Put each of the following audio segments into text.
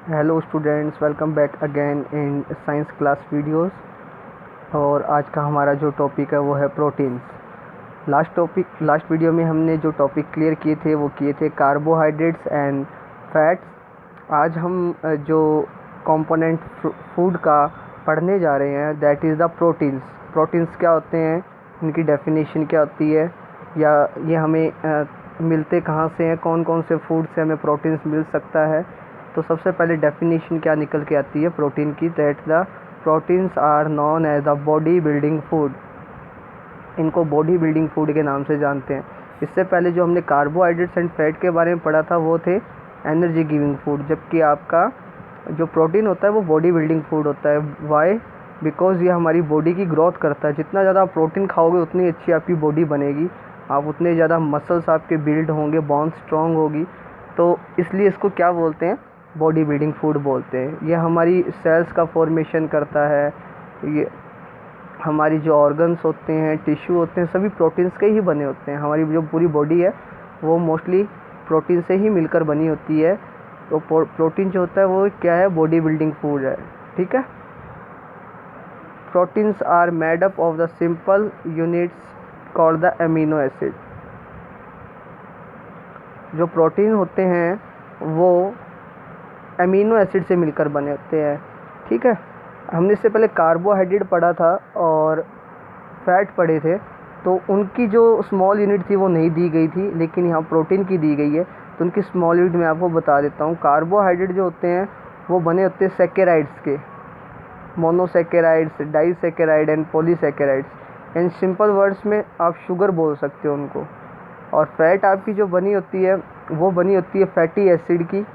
Hello students, welcome back again in science class videos. और आज का हमारा जो टॉपिक है वो है प्रोटीन्स। लास्ट वीडियो में हमने जो टॉपिक क्लियर किए थे वो किए थे कार्बोहाइड्रेट्स एंड फैट्स। आज हम जो कंपोनेंट फूड का पढ़ने जा रहे हैं that is the proteins. Proteins क्या होते हैं, इनकी डेफिनेशन क्या होती है, या ये हमें मिलते कहाँ से हैं, कौन कौन से फूड से हमें प्रोटीन्स मिल सकता है। तो सबसे पहले डेफिनेशन क्या निकल के आती है प्रोटीन की, that the proteins are known as the body building food. इनको बॉडी बिल्डिंग फूड के नाम से जानते हैं। इससे पहले जो हमने कार्बोहाइड्रेट्स एंड फैट के बारे में पढ़ा था वो थे एनर्जी गिविंग फूड, जबकि आपका जो प्रोटीन होता है वो बॉडी बिल्डिंग फूड होता है। वाई? बिकॉज ये हमारी बॉडी की ग्रोथ करता है। जितना ज़्यादा आप प्रोटीन खाओगे उतनी अच्छी आपकी बॉडी बनेगी, आप उतने ज़्यादा मसल्स आपके बिल्ड होंगे, बॉन्स स्ट्रॉन्ग होगी। तो इसलिए इसको क्या बोलते हैं, बॉडी बिल्डिंग फूड बोलते हैं। ये हमारी सेल्स का फॉर्मेशन करता है। ये हमारी जो ऑर्गन्स होते हैं, टिश्यू होते हैं, सभी प्रोटीन्स के ही बने होते हैं। हमारी जो पूरी बॉडी है वो मोस्टली प्रोटीन से ही मिलकर बनी होती है। तो प्रोटीन जो होता है वो क्या है, बॉडी बिल्डिंग फूड है। ठीक है। Proteins are made up of the simple units called the amino acid. जो प्रोटीन होते हैं वो अमीनो एसिड से मिलकर बने होते हैं। ठीक है। हमने इससे पहले कार्बोहाइड्रेट पढ़ा था और फैट पढ़े थे, तो उनकी जो स्मॉल यूनिट थी वो नहीं दी गई थी, लेकिन यहाँ प्रोटीन की दी गई है। तो उनकी स्मॉल यूनिट मैं आपको बता देता हूँ। कार्बोहाइड्रेट जो होते हैं वो बने होते हैं सैकेराइड्स के, monosaccharides, disaccharide and polysaccharides. In simple words में आप शुगर बोल सकते हो उनको। और फैट आपकी जो बनी होती है वो बनी होती है फैटी एसिड की,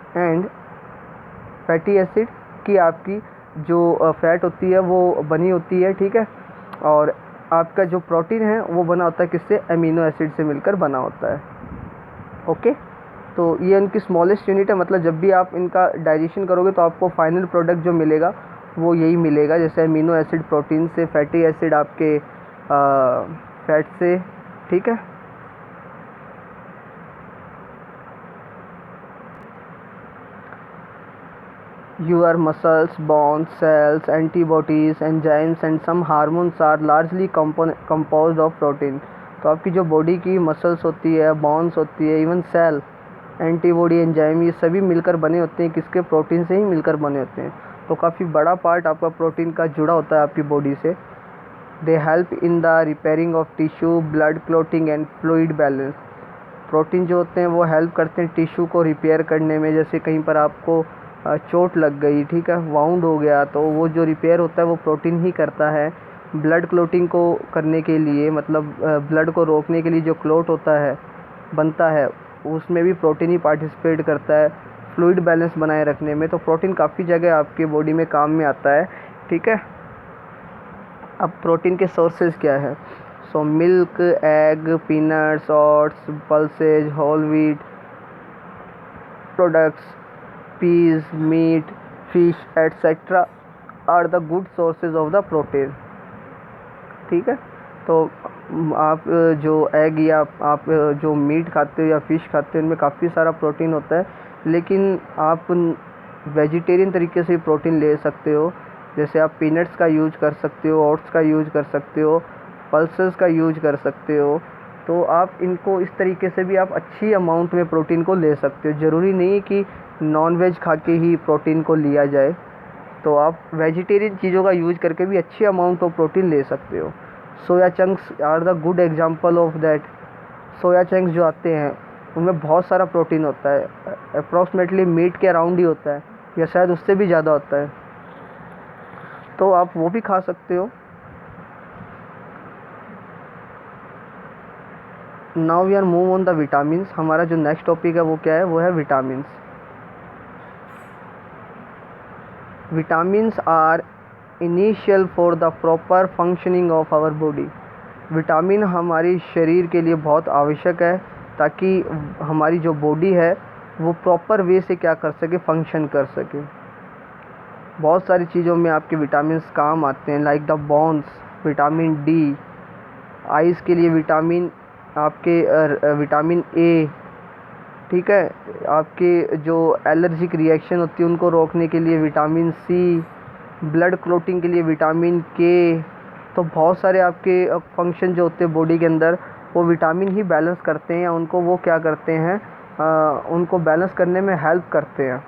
एंड फैटी एसिड की आपकी जो फैट होती है वो बनी होती है। ठीक है। और आपका जो प्रोटीन है वो बना होता है किससे, अमीनो एसिड से मिलकर बना होता है। ओके। तो ये उनकी स्मॉलेस्ट यूनिट है। मतलब जब भी आप इनका डाइजेशन करोगे तो आपको फाइनल प्रोडक्ट जो मिलेगा वो यही मिलेगा, जैसे अमीनो एसिड प्रोटीन से, फैटी एसिड आपके फैट से। ठीक है। Your muscles, bones, cells, antibodies, enzymes and some hormones are largely composed of protein। तो आपकी जो बॉडी की मसल्स होती है, बोन्स होती है, इवन सेल, एंटीबॉडी, एंजाइम, ये सभी मिलकर बने होते हैं किसके, प्रोटीन से ही मिलकर बने होते हैं। तो काफ़ी बड़ा पार्ट आपका प्रोटीन का जुड़ा होता है आपकी बॉडी से। They help in the repairing of tissue, blood clotting and fluid balance. Protein जो होते हैं वो हेल्प करते हैं टिश्यू को रिपेयर करने में। जैसे कहीं पर आपको चोट लग गई, ठीक है, वाउंड हो गया, तो वो जो रिपेयर होता है वो प्रोटीन ही करता है। ब्लड क्लोटिंग को करने के लिए, मतलब ब्लड को रोकने के लिए जो क्लोट होता है, बनता है, उसमें भी प्रोटीन ही पार्टिसिपेट करता है। फ्लूइड बैलेंस बनाए रखने में तो प्रोटीन काफ़ी जगह आपके बॉडी में काम में आता है। ठीक है। अब प्रोटीन के सोर्सेज क्या है, so milk, egg, peanuts, oats, pulses, whole wheat products, peas, meat, fish, etc. are the good sources of the protein। ठीक है। तो आप जो एग या आप जो मीट खाते हो या फ़िश खाते हो उनमें काफ़ी सारा प्रोटीन होता है, लेकिन आप वेजिटेरियन तरीके से प्रोटीन ले सकते हो। जैसे आप पीनट्स का यूज कर सकते हो, ओट्स का यूज कर सकते हो, पल्सेस का यूज कर सकते हो। तो आप इनको इस तरीके से भी आप अच्छी अमाउंट में प्रोटीन को ले सकते हो। ज़रूरी नहीं है कि नॉन वेज खा के ही प्रोटीन को लिया जाए, तो आप वेजिटेरियन चीज़ों का यूज करके भी अच्छी अमाउंट ऑफ प्रोटीन ले सकते हो। Soya chunks are the good example of that. Soya chunks जो आते हैं उनमें बहुत सारा प्रोटीन होता है, अप्रॉक्सीमेटली मीट के अराउंड ही होता है, या शायद उससे भी ज़्यादा होता है, तो आप वो भी खा सकते हो। Now we are move on the vitamins. हमारा जो नेक्स्ट टॉपिक है वो क्या है, वो है vitamins. Vitamins are initial for the proper functioning of our body. Vitamin हमारी शरीर के लिए बहुत आवश्यक है ताकि हमारी जो बॉडी है वो प्रॉपर वे से क्या कर सके, फंक्शन कर सके। बहुत सारी चीज़ों में आपके विटामिन्स काम आते हैं, like the bones, vitamin D, eyes के लिए विटामिन आपके विटामिन ए, ठीक है। आपके जो एलर्जिक रिएक्शन होती है उनको रोकने के लिए विटामिन सी, ब्लड क्लोटिंग के लिए विटामिन के। तो बहुत सारे आपके फंक्शन जो होते हैं बॉडी के अंदर वो विटामिन ही बैलेंस करते हैं, या उनको वो क्या करते हैं, उनको बैलेंस करने में हेल्प करते हैं।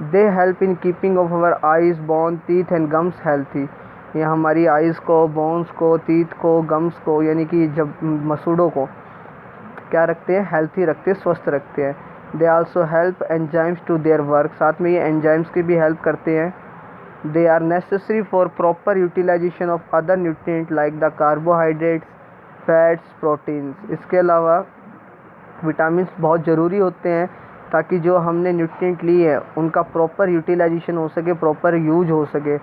They help in keeping of our eyes, bone, teeth and gums healthy. ये हमारी आइज़ को, बोन्स को, टीथ को, गम्स को, यानी कि जब मसूड़ों को क्या रखते हैं, हेल्थी रखते हैं, स्वस्थ रखते हैं। They also help enzymes to their work, साथ में ये एंजाइम्स की भी हेल्प करते हैं। They are necessary for proper utilisation of other nutrient like the carbohydrates, fats, proteins. इसके अलावा विटामिन्स बहुत ज़रूरी होते हैं ताकि जो हमने न्यूट्रिएंट ली है उनका प्रॉपर यूटिलाइजेशन हो सके, प्रॉपर यूज हो सके।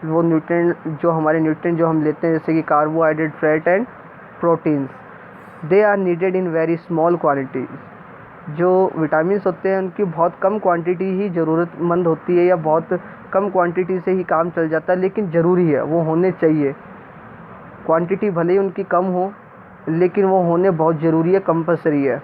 वो न्यूट्रिएंट जो हमारे न्यूट्रिएंट जो हम लेते हैं जैसे कि carbohydrate, fat and proteins, they are needed in very small quantities. जो विटामिन्स होते हैं उनकी बहुत कम क्वांटिटी ही ज़रूरतमंद होती है, या बहुत कम क्वांटिटी से ही काम चल जाता है, लेकिन ज़रूरी है, वो होने चाहिए। क्वांटिटी भले ही उनकी कम हो लेकिन वो होने बहुत ज़रूरी है, कंपलसरी है।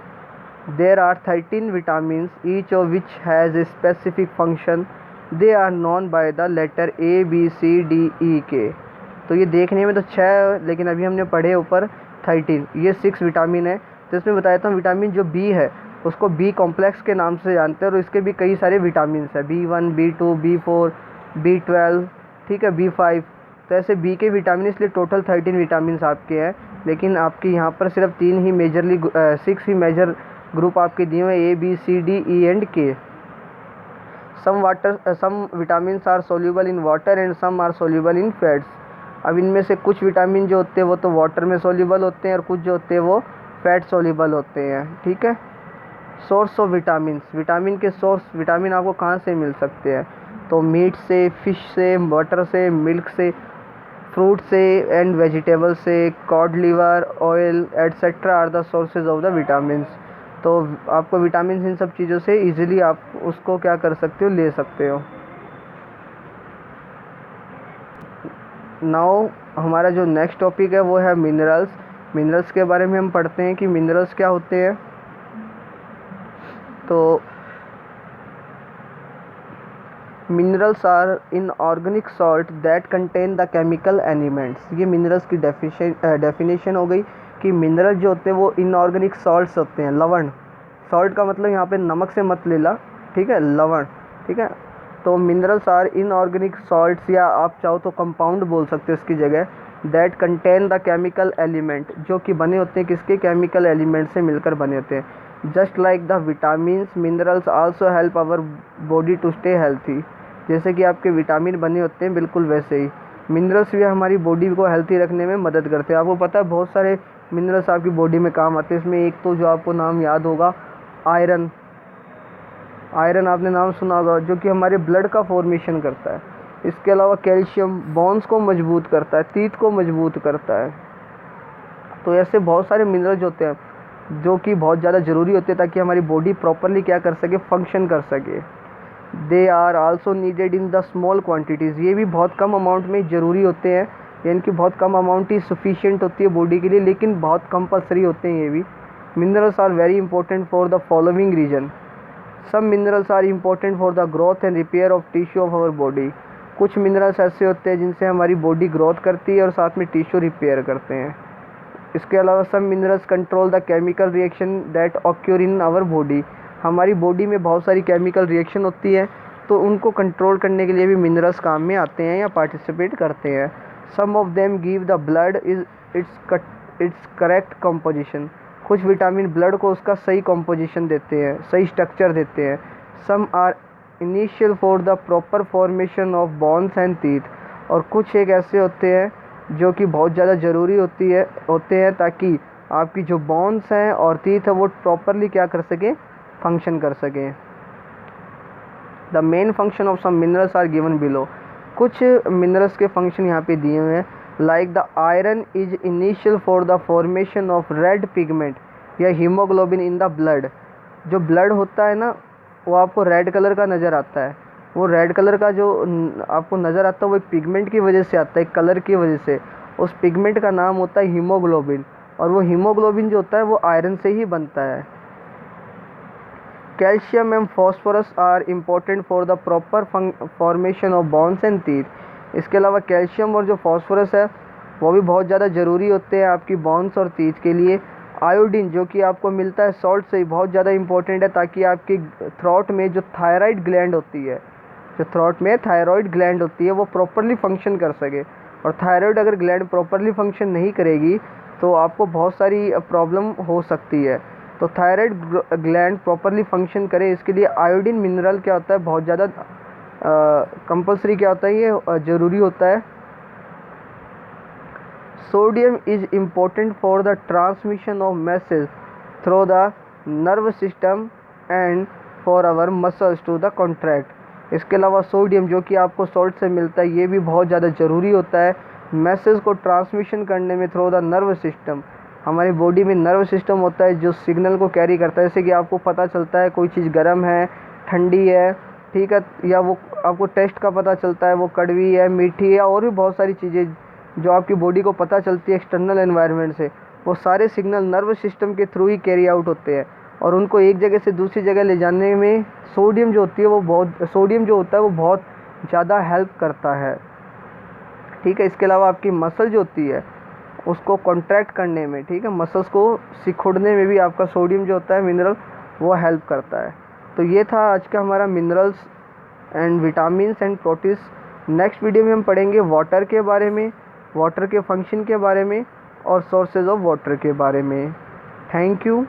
There are 13 vitamins, each of which has a specific function. They are known by the letter A, B, C, D, E, K. तो ये देखने में तो 6 है, लेकिन अभी हमने पढ़े ऊपर 13, ये 6 विटामिन है। तो इसमें बताया था विटामिन जो बी है उसको बी कॉम्प्लेक्स के नाम से जानते हैं, और इसके भी कई सारे विटामिन हैं, B1, B2, B4, B12, ठीक है, B5। तो ऐसे बी के विटामिन, इसलिए टोटल 13 विटामिन आपके हैं, लेकिन आपके यहाँ पर सिर्फ 3 ही मेजरली 6 ही मेजर ग्रुप आपके दिए हुए, A, B, C, D, E and K. Some vitamin are soluble in water and some are soluble in fats. अब इनमें से कुछ विटामिन जो होते हैं वो तो वाटर में सोल्यूबल होते हैं, और कुछ जो होते हैं वो फैट सोल्यूबल होते हैं, ठीक है। सोर्स ऑफ विटामिन, विटामिन के सोर्स, विटामिन आपको कहाँ से मिल सकते हैं, तो मीट से, फिश से, बटर से, मिल्क से, फ्रूट से एंड वेजिटेबल से, cod liver, oil etcetera are the sources of the vitamin. तो आपको विटामिन इन सब चीज़ों से इजीली आप उसको क्या कर सकते हो, ले सकते हो। नाउ हमारा जो नेक्स्ट टॉपिक है वो है मिनरल्स। मिनरल्स के बारे में हम पढ़ते हैं कि मिनरल्स क्या होते हैं। तो minerals are inorganic salt that contain the chemical elements. ये मिनरल्स की डेफिनेशन हो गई कि मिनरल जो होते हैं वो इनऑर्गेनिक सॉल्ट्स होते हैं, लवण। सॉल्ट का मतलब यहाँ पे नमक से मत लेला, ठीक है, लवण, ठीक है। तो मिनरल्स आर इनऑर्गेनिक सॉल्ट्स, या आप चाहो तो कंपाउंड बोल सकते हो इसकी जगह, that contain the chemical element, जो कि बने होते हैं किसके, केमिकल एलिमेंट से मिलकर बने होते हैं। Just like the vitamins, minerals also help our body to stay healthy. जैसे कि आपके विटामिन बने होते हैं बिल्कुल वैसे ही मिनरल्स भी हमारी बॉडी को हेल्थी रखने में मदद करते हैं। आपको पता है बहुत सारे मिनरल्स आपकी बॉडी में काम आते हैं। इसमें एक तो जो आपको नाम याद होगा, आयरन। आयरन आपने नाम सुना होगा, जो कि हमारे ब्लड का फॉर्मेशन करता है। इसके अलावा कैल्शियम बोन्स को मजबूत करता है, टीथ को मजबूत करता है। तो ऐसे बहुत सारे मिनरल्स होते हैं जो कि बहुत ज़्यादा ज़रूरी होते हैं ताकि हमारी बॉडी प्रॉपरली क्या कर सके, फंक्शन कर सके। They are also needed in the small quantities. ये भी बहुत कम अमाउंट में ज़रूरी होते हैं, यानी कि बहुत कम अमाउंट ही सफिशिएंट होती है बॉडी के लिए, लेकिन बहुत कंपलसरी होते हैं ये भी। Minerals are very important for the following reason. Some minerals are important for the growth and repair of tissue of our body. कुछ मिनरल्स ऐसे होते हैं जिनसे हमारी बॉडी ग्रोथ करती है और साथ में टिश्यू रिपेयर करते हैं। इसके अलावा some minerals control the chemical reaction that occur in our body. हमारी बॉडी में बहुत सारी केमिकल रिएक्शन होती है, तो उनको कंट्रोल करने के लिए भी मिनरल्स काम में आते हैं या पार्टिसिपेट करते हैं। Some of them give the blood is its correct composition. कुछ विटामिन ब्लड को उसका सही कंपोजिशन देते हैं, सही स्ट्रक्चर देते हैं। Some are initial for the proper formation of bones and teeth. और कुछ एक ऐसे होते हैं जो कि बहुत ज़्यादा ज़रूरी होते हैं ताकि आपकी जो बोन्स हैं और टीथ है वो प्रॉपरली क्या कर सकें, फंक्शन कर सकें। The main function of some minerals are given below. कुछ मिनरल्स के फंक्शन यहाँ पे दिए हुए हैं। Like the iron is initial for the formation of red pigment या हीमोग्लोबिन इन द ब्लड। जो ब्लड होता है ना वो आपको रेड कलर का नज़र आता है। वो रेड कलर का जो आपको नज़र आता है वो एक पिगमेंट की वजह से आता है, एक कलर की वजह से। उस पिगमेंट का नाम होता है हीमोग्लोबिन, और वो हीमोग्लोबिन जो होता है वो आयरन से ही बनता है। Calcium and phosphorus are important for the proper formation of bones and teeth. इसके अलावा कैल्शियम और जो फॉस्फोरस है वो भी बहुत ज़्यादा ज़रूरी होते हैं आपकी बोन्स और टीथ के लिए। आयोडीन जो कि आपको मिलता है सॉल्ट से, बहुत ज़्यादा इंपॉर्टेंट है ताकि आपकी थ्रोट में जो थायराइड ग्लैंड होती है, जो थ्रोट में थायराइड ग्लैंड होती है वो प्रॉपरली फंक्शन कर सके। और थायराइड अगर ग्लैंड प्रॉपरली फंक्शन नहीं करेगी तो आपको बहुत सारी प्रॉब्लम हो सकती है। तो थायराइड ग्लैंड प्रॉपरली फंक्शन करे इसके लिए आयोडीन मिनरल क्या होता है, बहुत ज़्यादा कंपल्सरी क्या होता है, ये ज़रूरी होता है। Sodium is important for the transmission of message through the nerve system and for our muscles to the contract. इसके अलावा सोडियम जो कि आपको सॉल्ट से मिलता है ये भी बहुत ज़्यादा ज़रूरी होता है मैसेज को ट्रांसमिशन करने में थ्रू द नर्व सिस्टम। हमारी बॉडी में नर्व सिस्टम होता है जो सिग्नल को कैरी करता है, जैसे कि आपको पता चलता है कोई चीज़ गर्म है, ठंडी है, ठीक है, या वो आपको टेस्ट का पता चलता है वो कड़वी है, मीठी है, और भी बहुत सारी चीज़ें जो आपकी बॉडी को पता चलती है एक्सटर्नल एनवायरनमेंट से, वो सारे सिग्नल नर्व सिस्टम के थ्रू ही कैरी आउट होते हैं। और उनको एक जगह से दूसरी जगह ले जाने में सोडियम जो होती है वो सोडियम जो होता है वो बहुत ज़्यादा हेल्प करता है, ठीक है। इसके अलावा आपकी मसल जो होती है उसको कॉन्ट्रैक्ट करने में, ठीक है, मसल्स को सिकुड़ने में भी आपका सोडियम जो होता है मिनरल वो हेल्प करता है। तो ये था आज का हमारा minerals and vitamins and proteins. Next video में हम पढ़ेंगे वाटर के बारे में, वाटर के फंक्शन के बारे में और सोर्सेज ऑफ वाटर के बारे में। Thank you.